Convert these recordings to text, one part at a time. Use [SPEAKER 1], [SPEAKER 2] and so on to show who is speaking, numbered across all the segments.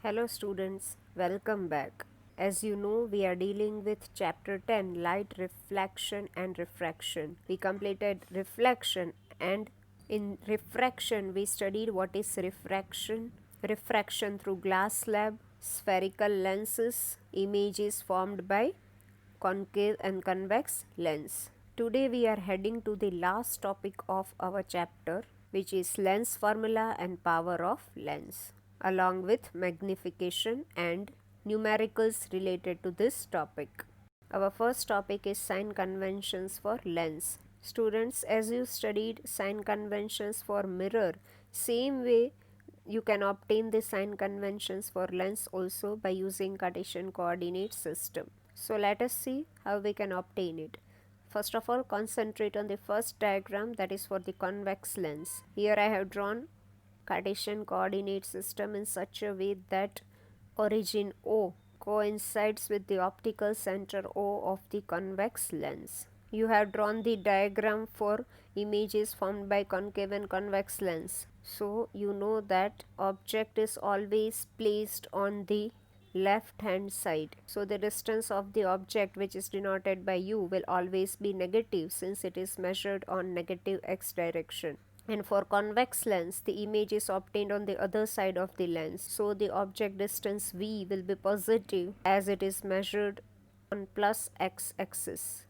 [SPEAKER 1] Hello students, welcome back. As you know, we are dealing with chapter 10, light reflection and refraction. We completed reflection, and in refraction we studied what is refraction through glass slab, spherical lenses, images formed by concave and convex lens. Today we are heading to the last topic of our chapter, which is lens formula and power of lens, along with magnification and numericals related to this topic. Our first topic is sign conventions for lens. Students, as you studied sign conventions for mirror, same way you can obtain the sign conventions for lens also by using Cartesian coordinate system. So let us see how we can obtain it. First of all, concentrate on the first diagram, that is for the convex lens. Here I have drawn Cartesian coordinate system in such a way that origin O coincides with the optical center O of the convex lens. You have drawn the diagram for images formed by concave and convex lens. So you know that object is always placed on the left hand side. So the distance of the object, which is denoted by u, will always be negative since it is measured on negative x direction. And for convex lens, the image is obtained on the other side of the lens. So the object distance v will be positive as it is measured on plus x axis.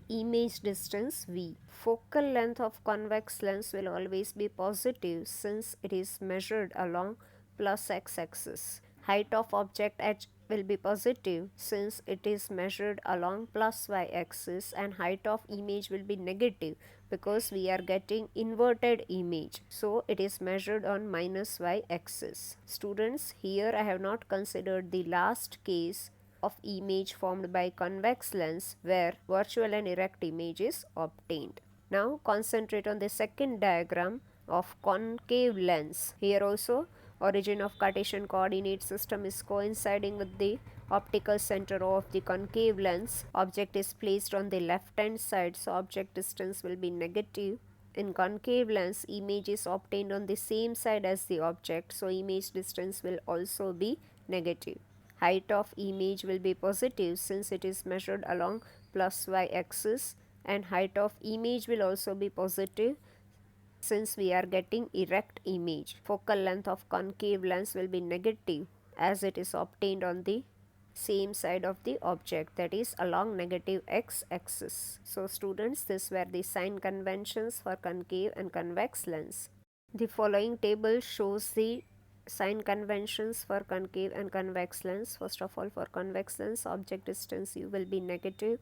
[SPEAKER 1] Image distance v. Focal length of convex lens will always be positive since it is measured along plus x axis. Height of object h will be positive since it is measured along plus y axis, and height of image will be negative because we are getting inverted image, so it is measured on minus y axis. Students, here I have not considered the last case of image formed by convex lens where virtual and erect image is obtained. Now concentrate on the second diagram of concave lens. Here also origin of Cartesian coordinate system is coinciding with the optical center of the concave lens. Object is placed on the left hand side, so object distance will be negative. In concave lens, image is obtained on the same side as the object, so image distance will also be negative. Height of image will be positive since it is measured along plus y axis, and height of image will also be positive since we are getting erect image. Focal length of concave lens will be negative as it is obtained on the same side of the object, that is along negative x axis. So students, these were the sign conventions for concave and convex lens. The following table shows the sign conventions for concave and convex lens. First of all, for convex lens, object distance u will be negative,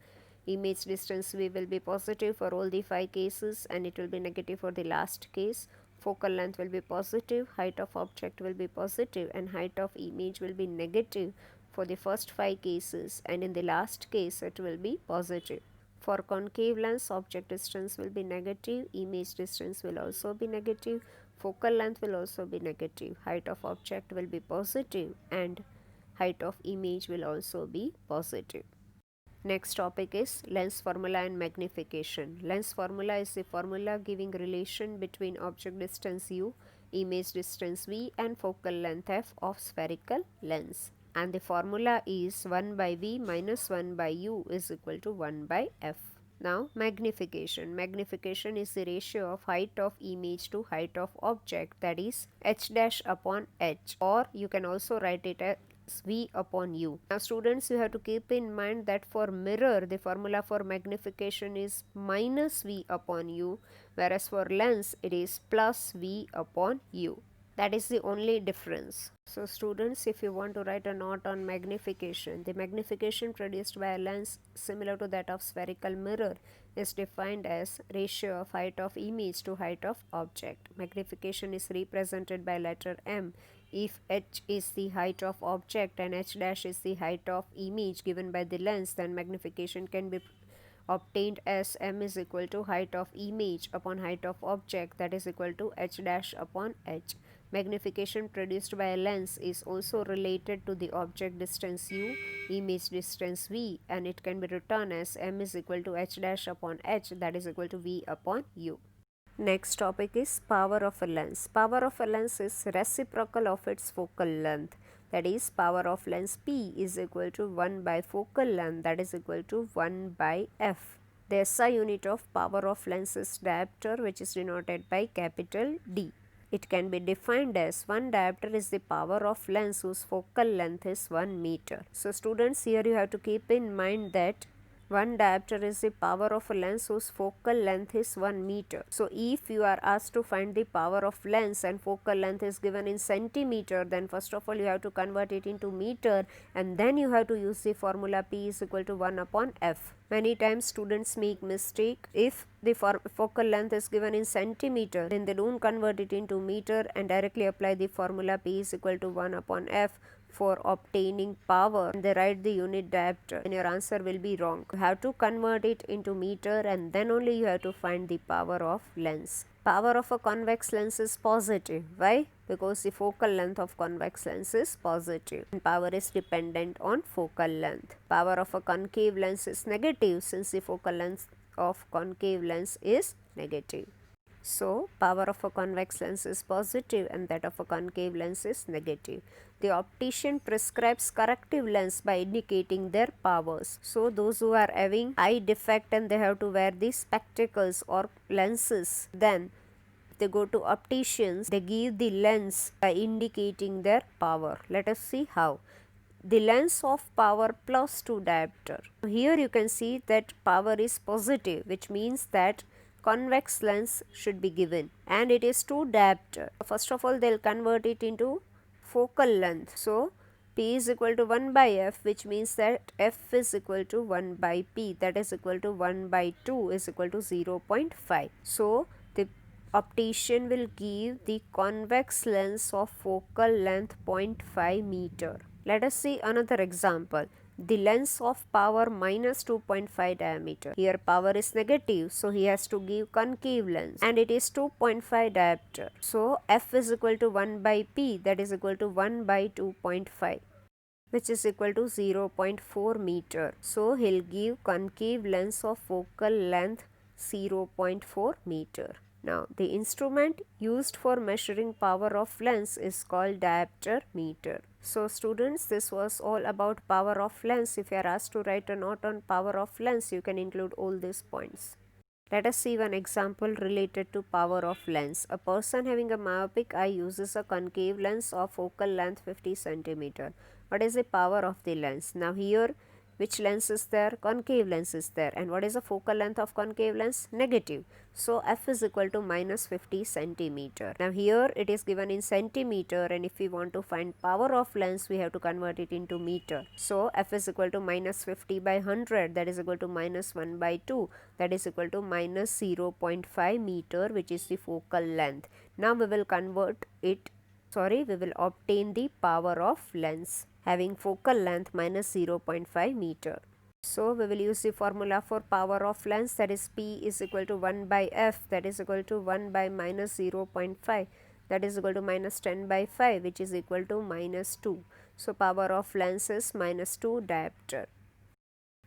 [SPEAKER 1] image distance v will be positive for all the 5 cases, and it will be negative for the last case. Focal length will be positive, height of object will be positive, and height of image will be negative for the first 5 cases, and in the last case it will be positive. For concave lens, object distance will be negative, image distance will also be negative, focal length will also be negative, height of object will be positive, and height of image will also be positive. Next topic is lens formula and magnification. Lens formula is the formula giving relation between object distance u, image distance v, and focal length f of spherical lens. And the formula is 1 by v minus 1 by u is equal to 1 by f. Now magnification. Magnification is the ratio of height of image to height of object, that is h dash upon h, or you can also write it as v upon u. Now students, you have to keep in mind that for mirror the formula for magnification is minus v upon u, whereas for lens it is plus v upon u. That is the only difference. So students, if you want to write a note on magnification, the magnification produced by a lens similar to that of spherical mirror is defined as ratio of height of image to height of object. Magnification is represented by letter m. If h is the height of object and h dash is the height of image given by the lens, then magnification can be obtained as m is equal to height of image upon height of object, that is equal to h dash upon h. Magnification produced by a lens is also related to the object distance u, image distance v, and it can be written as m is equal to h dash upon h, that is equal to v upon u. Next topic is power of a lens. Power of a lens is reciprocal of its focal length. that is power of lens P is equal to 1 by focal length, that is equal to 1 by f. The SI unit of power of lens is diopter, which is denoted by capital D. It can be defined as 1 diopter is the power of lens whose focal length is 1 meter. So students, here you have to keep in mind that 1 diopter is the power of a lens whose focal length is 1 meter. So if you are asked to find the power of lens and focal length is given in centimeter, then first of all you have to convert it into meter, and then you have to use the formula P is equal to 1 upon f. Many times students make mistake. If the focal length is given in centimeter, then they don't convert it into meter and directly apply the formula P is equal to 1 upon f for obtaining power, and they write the unit diopter, and your answer will be wrong. You have to convert it into meter and then only you have to find the power of lens. Power of a convex lens is positive. Why? Because the focal length of convex lens is positive and power is dependent on focal length. Power of a concave lens is negative since the focal length of concave lens is negative. So, power of a convex lens is positive and that of a concave lens is negative. The optician prescribes corrective lens by indicating their powers. So, those who are having eye defect and they have to wear these spectacles or lenses, then they go to opticians, they give the lens by indicating their power. Let us see how. The lens of power plus 2 diopter. Here you can see that power is positive, which means that convex lens should be given and it is 2 diopter. First of all, they will convert it into focal length. So, P is equal to 1 by f, which means that f is equal to 1 by P, that is equal to 1 by 2 is equal to 0.5. So, the optician will give the convex lens of focal length 0.5 meter. Let us see another example. The lens of power minus 2.5 diameter. Here power is negative, so he has to give concave lens and it is 2.5 diopter. So f is equal to 1 by P, that is equal to 1 by 2.5, which is equal to 0.4 meter. So he'll give concave lens of focal length 0.4 meter. Now, the instrument used for measuring power of lens is called diopter meter. So, students, this was all about power of lens. If you are asked to write a note on power of lens, you can include all these points. Let us see one example related to power of lens. A person having a myopic eye uses a concave lens of focal length 50 centimeter. What is the power of the lens? Now, here which lens is there? Concave lens is there. And what is the focal length of concave lens? Negative. So, f is equal to minus 50 centimeter. Now, here it is given in centimeter, and if we want to find power of lens, we have to convert it into meter. So, f is equal to minus 50 by 100, that is equal to minus 1 by 2, that is equal to minus 0.5 meter, which is the focal length. Now, we will we will obtain the power of lens having focal length minus 0.5 meter. So, we will use the formula for power of lens, that is P is equal to 1 by f, that is equal to 1 by minus 0.5, that is equal to minus 10 by 5, which is equal to minus 2. So, power of lens is minus 2 diopter.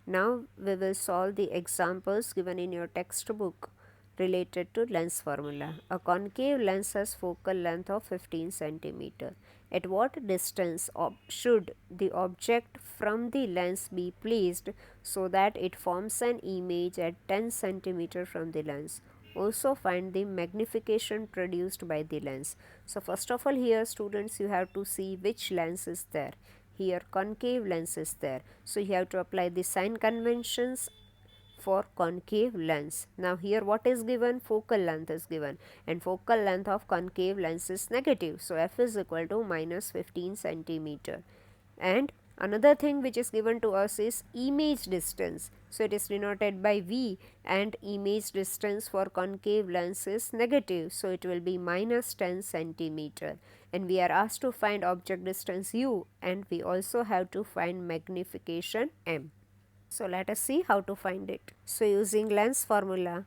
[SPEAKER 1] Now, we will solve the examples given in your textbook related to lens formula. A concave lens has focal length of 15 centimeter. At what distance should the object from the lens be placed so that it forms an image at 10 centimeter from the lens? Also find the magnification produced by the lens. So first of all, here students, you have to see which lens is there. Here concave lens is there. So you have to apply the sign conventions for concave lens. Now here what is given? Focal length is given, and focal length of concave lens is negative. So f is equal to minus 15 centimeter. And another thing which is given to us is image distance. So it is denoted by V, and image distance for concave lens is negative. So it will be minus 10 centimeter. And we are asked to find object distance U, and we also have to find magnification M. So let us see how to find it. So using lens formula,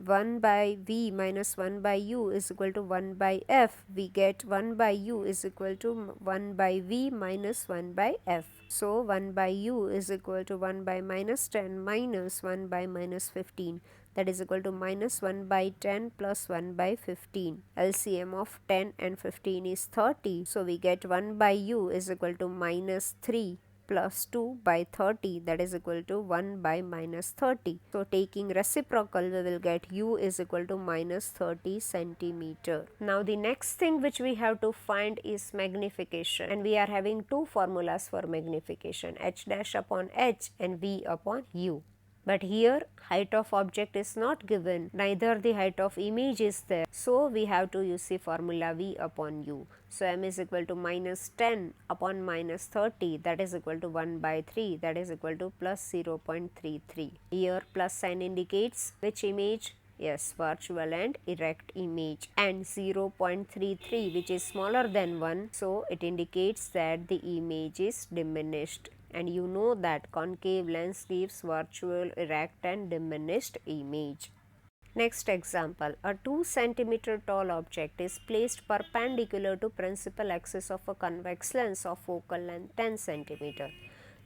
[SPEAKER 1] 1 by V minus 1 by U is equal to 1 by F. We get 1 by U is equal to 1 by V minus 1 by F. So 1 by U is equal to 1 by minus 10 minus 1 by minus 15. that is equal to minus 1 by 10 plus 1 by 15. LCM of 10 and 15 is 30. So we get 1 by u is equal to minus 3 plus 2 by 30, that is equal to 1 by minus 30. So taking reciprocal, we will get u is equal to minus 30 centimeter. Now the next thing which we have to find is magnification, and we are having two formulas for magnification, h dash upon h and v upon u. But here height of object is not given, neither the height of image is there. So we have to use the formula V upon U. So m is equal to minus 10 upon minus 30, that is equal to 1 by 3, that is equal to plus 0.33. Here plus sign indicates which image? Yes, virtual and erect image, and 0.33 which is smaller than 1, so it indicates that the image is diminished. And you know that concave lens gives virtual, erect and diminished image. Next example, a 2 cm tall object is placed perpendicular to principal axis of a convex lens of focal length 10 cm.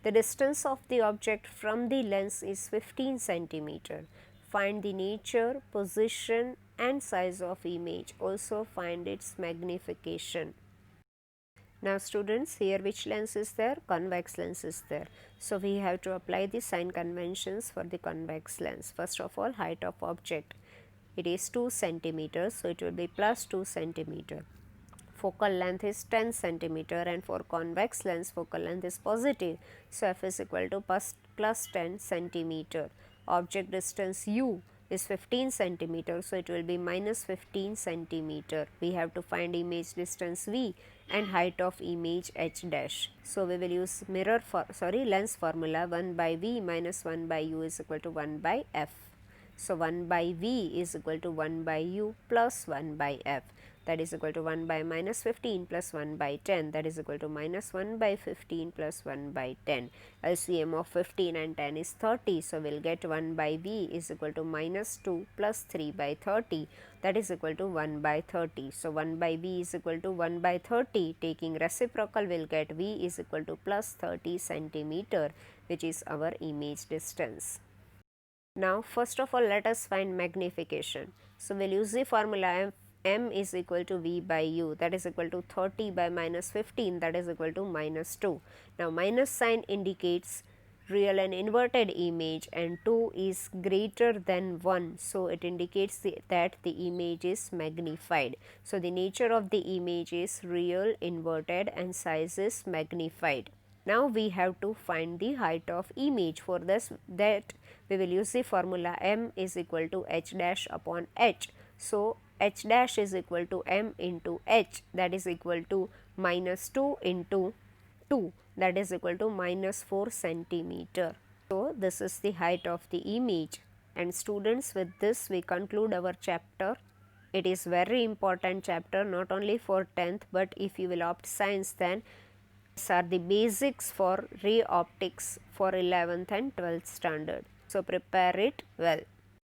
[SPEAKER 1] The distance of the object from the lens is 15 cm. Find the nature, position and size of image. Also find its magnification. Now students, here which lens is there? Convex lens is there. So we have to apply the sign conventions for the convex lens. First of all, height of object. It is 2 centimeters, so it will be plus 2 centimeter. Focal length is 10 centimeter, and for convex lens focal length is positive. So f is equal to plus 10 centimeter. Object distance u is 15 centimeter, so it will be minus 15 centimeter. We have to find image distance v and height of image h dash. So we will use lens formula. 1 by v minus 1 by u is equal to 1 by f. So 1 by v is equal to 1 by u plus 1 by f, that is equal to 1 by minus 15 plus 1 by 10, that is equal to minus 1 by 15 plus 1 by 10. LCM of 15 and 10 is 30. So we will get 1 by v is equal to minus 2 plus 3 by 30, that is equal to 1 by 30. So 1 by v is equal to 1 by 30. Taking reciprocal, we will get v is equal to plus 30 centimeter, which is our image distance. Now first of all, let us find magnification. So we will use the formula m is equal to v by u, that is equal to 30 by minus 15, that is equal to minus 2. Now minus sign indicates real and inverted image, and 2 is greater than 1, so it indicates that the image is magnified. So the nature of the image is real, inverted and size is magnified. Now we have to find the height of image. For this, that we will use the formula m is equal to h dash upon h. So h dash is equal to m into h, that is equal to minus 2 into 2, that is equal to minus 4 centimeter. So this is the height of the image. And students, with this we conclude our chapter. It is very important chapter, not only for 10th, but if you will opt science, then these are the basics for ray optics for 11th and 12th standard. So prepare it well.